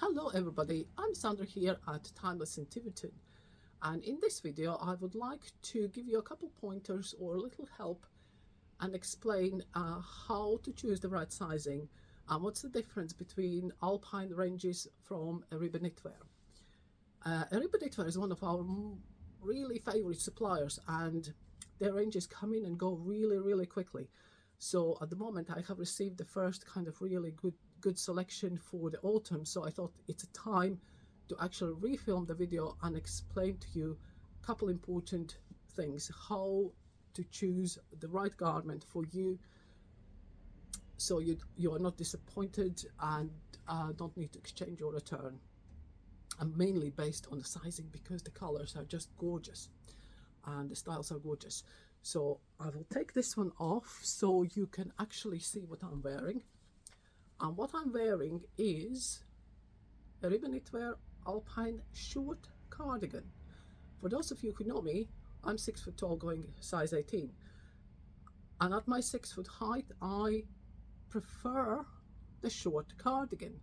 Hello everybody, I'm Sandra here at Timeless in Tiverton, and in this video I would like to give you a couple pointers or a little help and explain how to choose the right sizing and what's the difference between Alpine ranges from Eribe Knitwear. Eribe Knitwear is one of our really favorite suppliers, and their ranges come in and go really quickly. So at the moment I have received the first kind of really good selection for the autumn, so I thought it's a time to actually refilm the video and explain to you a couple important things, how to choose the right garment for you, so you are not disappointed and don't need to exchange or return. And mainly based on the sizing, because the colors are just gorgeous and the styles are gorgeous. So I will take this one off so you can actually see what I'm wearing. And what I'm wearing is a Eribe Knitwear Alpine short cardigan. For those of you who know me, I'm 6 foot tall, going size 18. And at my 6 foot height, I prefer the short cardigan.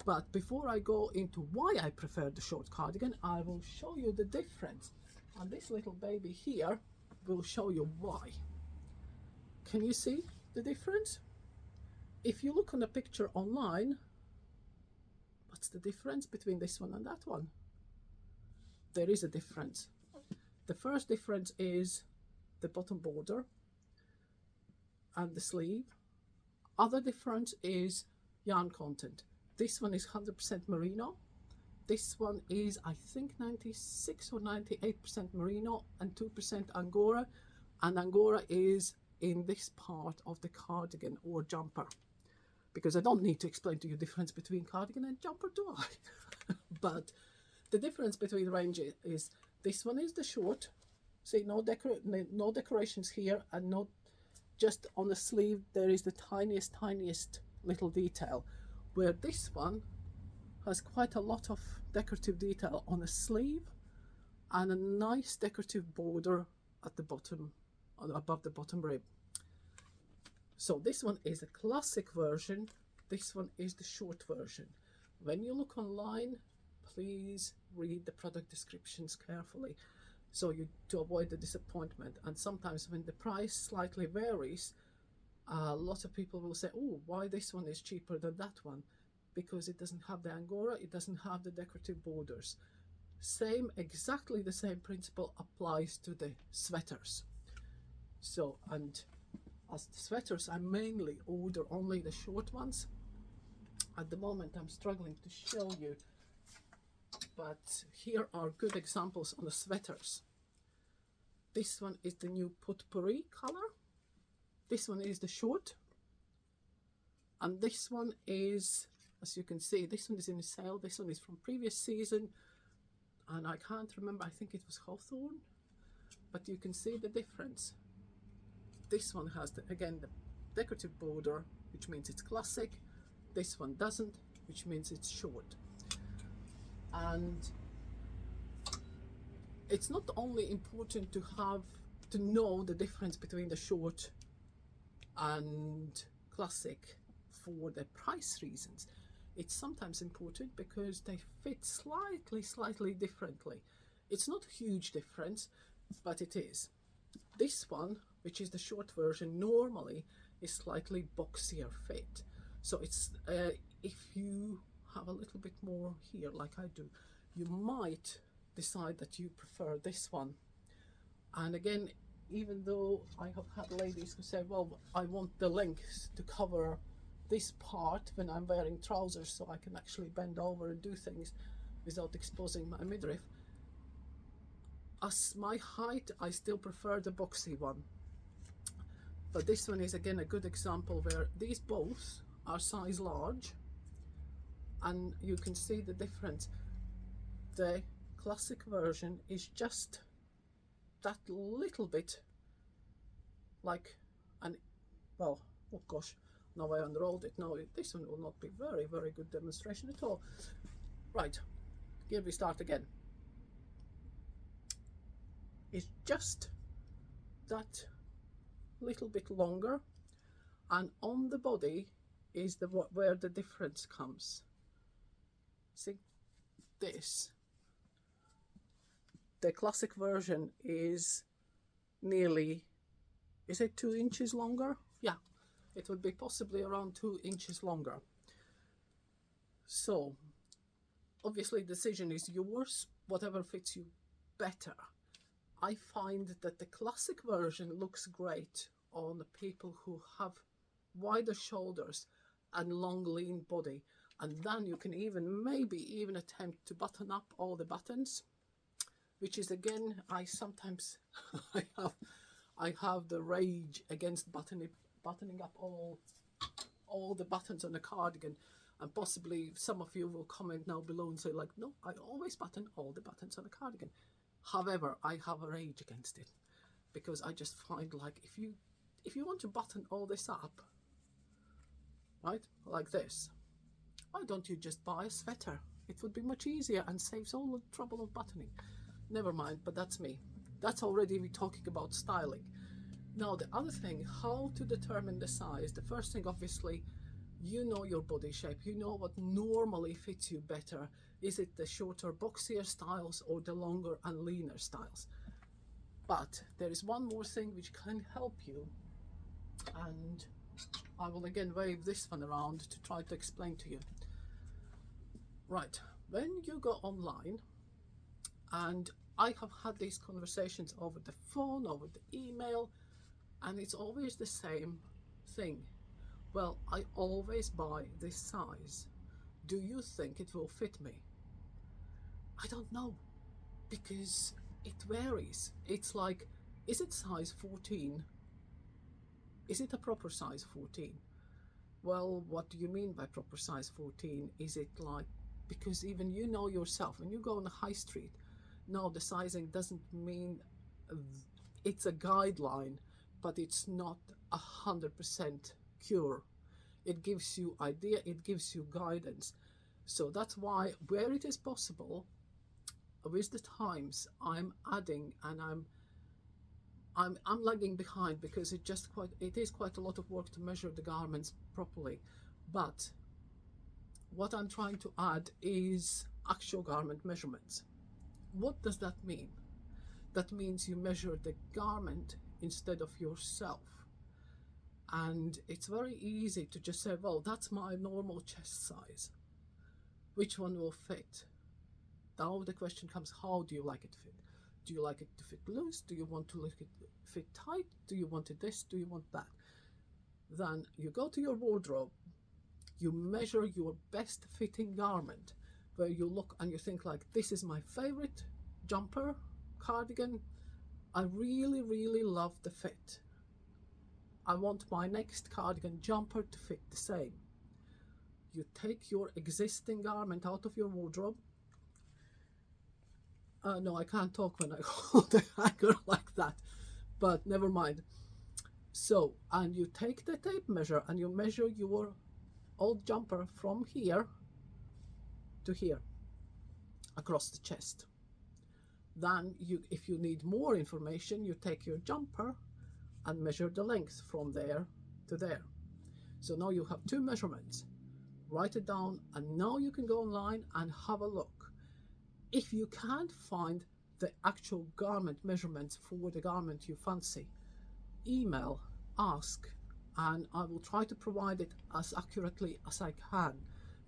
But before I go into why I prefer the short cardigan, I will show you the difference. And this little baby here will show you why. Can you see the difference? If you look on a picture online, what's the difference between this one and that one? There is a difference. The first difference is the bottom border and the sleeve. Other difference is yarn content. This one is 100% merino. This one is, I think, 96 or 98% merino and 2% angora. And angora is in this part of the cardigan or jumper, because I don't need to explain to you the difference between cardigan and jumper, do I? But the difference between the ranges is this one is the short. See, no decorations here, and not just on the sleeve there is the tiniest little detail, where this one has quite a lot of decorative detail on the sleeve and a nice decorative border at the bottom, above the bottom rib. So this one is a classic version, this one is the short version. When you look online, please read the product descriptions carefully, so to avoid the disappointment. And sometimes when the price slightly varies, a lot of people will say, oh, why this one is cheaper than that one? Because it doesn't have the angora, it doesn't have the decorative borders. Exactly the same principle applies to the sweaters. So, and as the sweaters, I mainly order only the short ones. At the moment I'm struggling to show you, but here are good examples on the sweaters. This one is the new potpourri color. This one is the short. And this one is, as you can see, this one is in sale. This one is from previous season, and I can't remember, I think it was Hawthorn, but you can see the difference. This one has, again, the decorative border, which means it's classic. This one doesn't, which means it's short. And it's not only important to know the difference between the short and classic for the price reasons. It's sometimes important because they fit slightly differently. It's not a huge difference, but it is. This one, which is the short version, normally is slightly boxier fit. So it's if you have a little bit more here, like I do, you might decide that you prefer this one. And again, even though I have had ladies who say, well, I want the length to cover this part when I'm wearing trousers, so I can actually bend over and do things without exposing my midriff. As my height, I still prefer the boxy one. But this one is again a good example where these both are size large, and you can see the difference. The classic version is just that little bit like an, well, oh gosh, now I unrolled it. Now this one will not be very good demonstration at all. Right, here we start again. It's just that little bit longer, and on the body is where the difference comes. See this, the classic version is nearly, is it 2 inches longer? Yeah, it would be possibly around 2 inches longer. So obviously the decision is yours, whatever fits you better. I find that the classic version looks great on the people who have wider shoulders and long lean body, and then you can maybe even attempt to button up all the buttons, which is again, I sometimes I have the rage against buttoning up all the buttons on the cardigan, and possibly some of you will comment now below and say like, no, I always button all the buttons on the cardigan. However, I have a rage against it, because I just find like if you want to button all this up, right, like this, why don't you just buy a sweater? It would be much easier and saves all the trouble of buttoning. Never mind, but that's me. That's already we talking about styling. Now the other thing, how to determine the size. The first thing, obviously, you know your body shape, you know what normally fits you better. Is it the shorter boxier styles or the longer and leaner styles? But there is one more thing which can help you, and I will again wave this one around to try to explain to you. Right, when you go online, and I have had these conversations over the phone, over the email, and it's always the same thing. Well, I always buy this size. Do you think it will fit me? I don't know, because it varies. It's like, is it size 14? Is it a proper size 14? Well, what do you mean by proper size 14? Is it like, because even you know yourself, when you go on the high street, no, the sizing doesn't mean, it's a guideline, but it's not 100% cure. It gives you idea, it gives you guidance. So that's why, where it is possible, with the times, I'm adding, and I'm lagging behind, because it is quite a lot of work to measure the garments properly. But what I'm trying to add is actual garment measurements. What does that mean? That means you measure the garment instead of yourself. And it's very easy to just say, well, that's my normal chest size. Which one will fit? Now the question comes, how do you like it fit? Do you like it to fit loose? Do you want to let it fit tight? Do you want it this? Do you want that? Then you go to your wardrobe, you measure your best fitting garment, where you look and you think like, this is my favorite jumper, cardigan. I really, really love the fit. I want my next cardigan jumper to fit the same. You take your existing garment out of your wardrobe. No, I can't talk when I hold the hanger like that, but never mind. So, and you take the tape measure and you measure your old jumper from here to here, across the chest. Then if you need more information, you take your jumper and measure the length from there to there. So now you have 2 measurements. Write it down, and now you can go online and have a look. If you can't find the actual garment measurements for the garment you fancy, email, ask, and I will try to provide it as accurately as I can,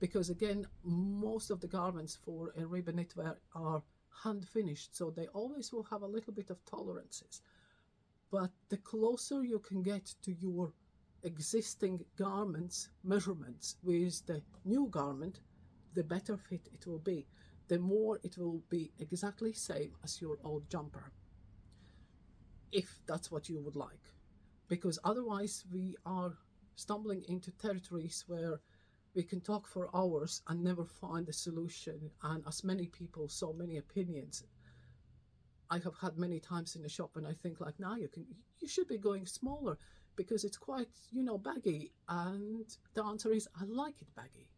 because again, most of the garments for Eribe knitwear are hand finished, so they always will have a little bit of tolerances. But the closer you can get to your existing garments measurements with the new garment, the better fit it will be. The more it will be exactly same as your old jumper, if that's what you would like. Because otherwise we are stumbling into territories where we can talk for hours and never find a solution, and as many people, so many opinions. I have had many times in the shop and I think like, now you should be going smaller, because it's quite, baggy, and the answer is, I like it baggy.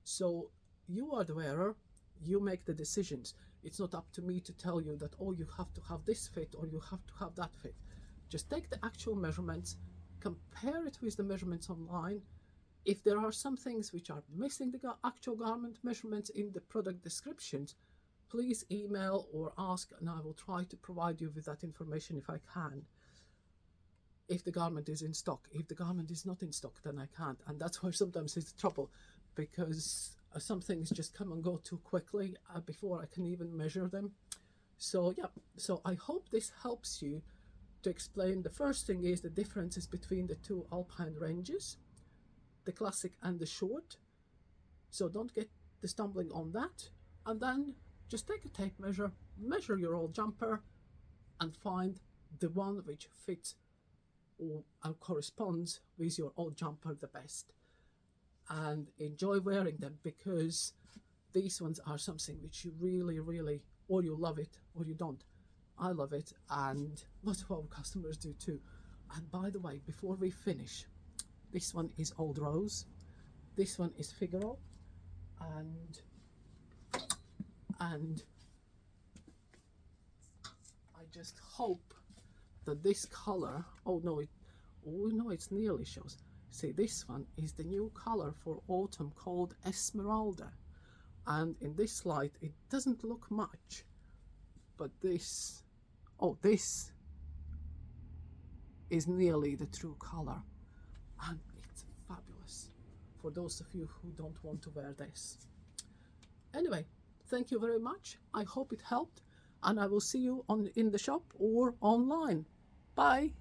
So you are the wearer, you make the decisions. It's not up to me to tell you that, oh, you have to have this fit or you have to have that fit. Just take the actual measurements, compare it with the measurements online, If there are some things which are missing the actual garment measurements in the product descriptions, please email or ask, and I will try to provide you with that information if I can. If the garment is in stock. If the garment is not in stock, then I can't. And that's where sometimes it's trouble, because some things just come and go too quickly before I can even measure them. So yeah, so I hope this helps you to explain. The first thing is the differences between the two Alpine ranges, the classic and the short. So don't get the stumbling on that. And then just take a tape measure, measure your old jumper, and find the one which fits or corresponds with your old jumper the best, and enjoy wearing them, because these ones are something which you really, or you love it or you don't. I love it, and lots of our customers do too. And by the way, before we finish, this one is Old Rose, this one is Figaro, and I just hope that this color, oh no, it's nearly shows. See, this one is the new color for autumn called Esmeralda, and in this light it doesn't look much, but this is nearly the true color, and it's fabulous for those of you who don't want to wear this. Anyway, thank you very much. I hope it helped, and I will see you in the shop or online. Bye.